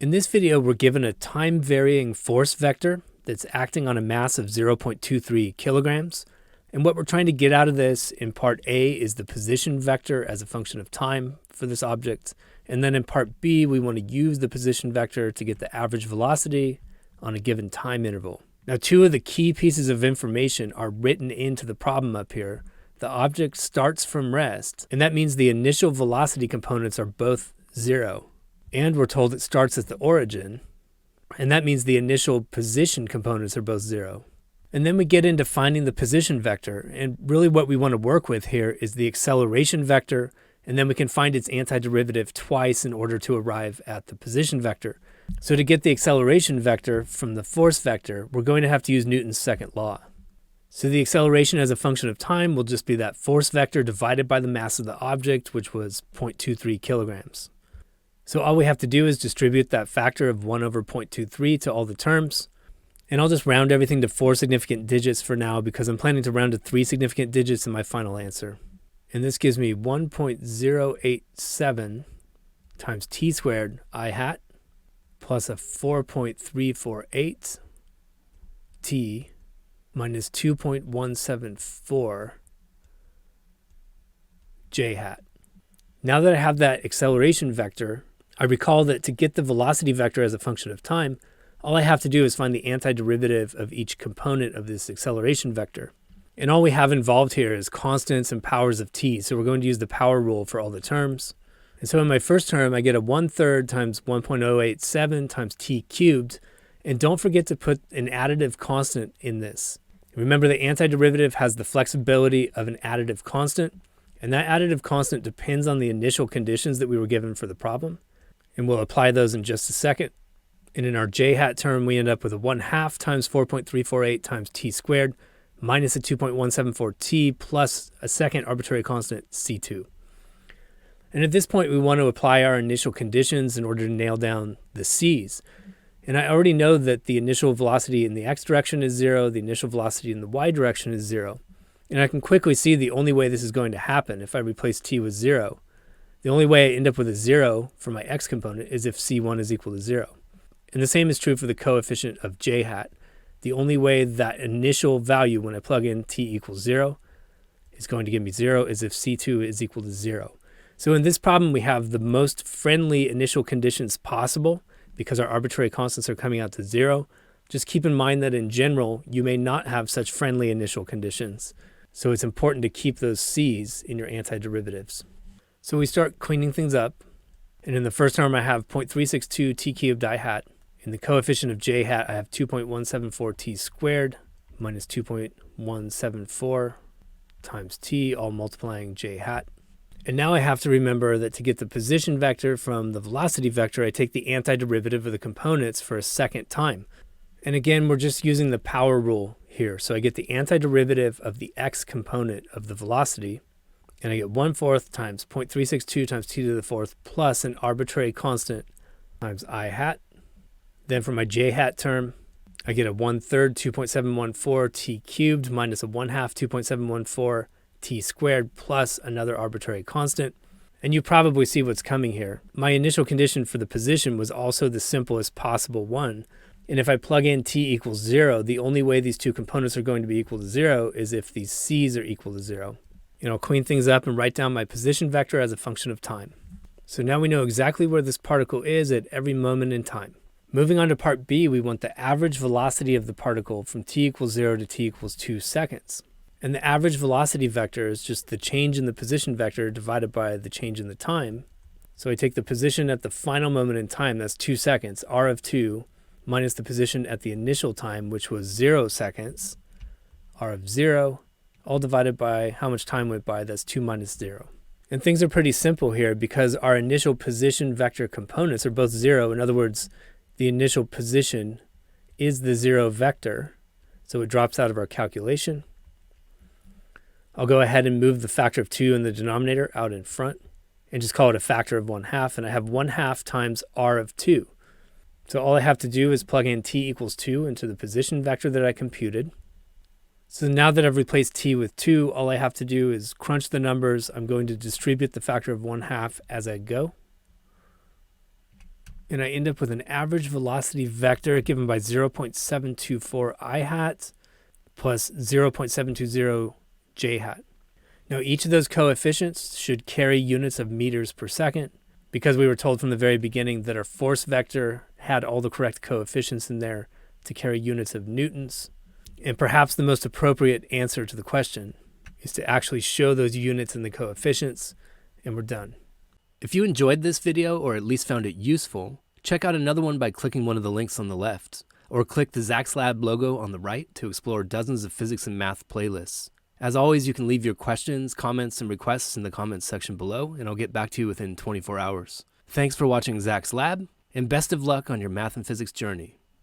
In this video, we're given a time-varying force vector that's acting on a mass of 0.23 kilograms. And what we're trying to get out of this in part A is the position vector as a function of time for this object. And then in part B, we want to use the position vector to get the average velocity on a given time interval. Now, two of the key pieces of information are written into the problem up here. The object starts from rest, and that means the initial velocity components are both 0. And we're told it starts at the origin, and that means the initial position components are both 0. And then we get into finding the position vector, and really what we want to work with here is the acceleration vector, and then we can find its antiderivative twice in order to arrive at the position vector. So to get the acceleration vector from the force vector, we're going to have to use Newton's second law. So the acceleration as a function of time will just be that force vector divided by the mass of the object, which was 0.23 kilograms. So all we have to do is distribute that factor of 1 over 0.23 to all the terms. And I'll just round everything to 4 significant digits for now because I'm planning to round to 3 significant digits in my final answer. And this gives me 1.087 times t squared I hat plus a 4.348 t minus 2.174 j hat. Now that I have that acceleration vector, I recall that to get the velocity vector as a function of time, all I have to do is find the antiderivative of each component of this acceleration vector. And all we have involved here is constants and powers of t, so we're going to use the power rule for all the terms. And so in my first term, I get a 1/3 times 1.087 times t cubed, and don't forget to put an additive constant in this. Remember, the antiderivative has the flexibility of an additive constant, and that additive constant depends on the initial conditions that we were given for the problem. And we'll apply those in just a second. And in our j hat term, we end up with a 1/2 times 4.348 times t squared minus a 2.174 t plus a second arbitrary constant c2. And at this point, we want to apply our initial conditions in order to nail down the c's. And I already know that the initial velocity in the x direction is 0, the initial velocity in the y direction is 0. And I can quickly see the only way this is going to happen if I replace t with 0. The only way I end up with a 0 for my x component is if c1 is equal to 0. And the same is true for the coefficient of j hat. The only way that initial value when I plug in t equals 0 is going to give me 0 is if c2 is equal to 0. So in this problem, we have the most friendly initial conditions possible because our arbitrary constants are coming out to 0. Just keep in mind that in general, you may not have such friendly initial conditions. So it's important to keep those c's in your antiderivatives. So we start cleaning things up. And in the first term, I have 0.362 t cubed I hat. In the coefficient of j hat, I have 2.174 t squared minus 2.174 times t, all multiplying j hat. And now I have to remember that to get the position vector from the velocity vector, I take the antiderivative of the components for a second time. And again, we're just using the power rule here. So I get the antiderivative of the x component of the velocity, and I get 1/4 times 0.362 times t to the 4th plus an arbitrary constant times I hat. Then for my j hat term, I get a 1/3 2.714 t cubed minus a 1/2 2.714 t squared plus another arbitrary constant. And you probably see what's coming here. My initial condition for the position was also the simplest possible one. And if I plug in t equals 0, the only way these two components are going to be equal to 0 is if these c's are equal to 0. And I'll clean things up and write down my position vector as a function of time. So now we know exactly where this particle is at every moment in time. Moving on to part B, we want the average velocity of the particle from t equals 0 to t equals 2 seconds. And the average velocity vector is just the change in the position vector divided by the change in the time. So I take the position at the final moment in time, that's 2 seconds, r of 2, minus the position at the initial time, which was 0 seconds, r of 0, all divided by how much time went by, that's 2 minus 0. And things are pretty simple here because our initial position vector components are both 0. In other words, the initial position is the 0 vector, so it drops out of our calculation. I'll go ahead and move the factor of 2 in the denominator out in front and just call it a factor of 1/2, and I have 1/2 times r of 2. So all I have to do is plug in t equals 2 into the position vector that I computed. So now that I've replaced t with 2, all I have to do is crunch the numbers. I'm going to distribute the factor of 1/2 as I go. And I end up with an average velocity vector given by 0.724 I hat plus 0.720 j hat. Now each of those coefficients should carry units of meters per second, because we were told from the very beginning that our force vector had all the correct coefficients in there to carry units of newtons. And perhaps the most appropriate answer to the question is to actually show those units in the coefficients, and we're done. If you enjoyed this video, or at least found it useful, check out another one by clicking one of the links on the left, or click the Zach's Lab logo on the right to explore dozens of physics and math playlists. As always, you can leave your questions, comments, and requests in the comments section below, and I'll get back to you within 24 hours. Thanks for watching Zach's Lab, and best of luck on your math and physics journey.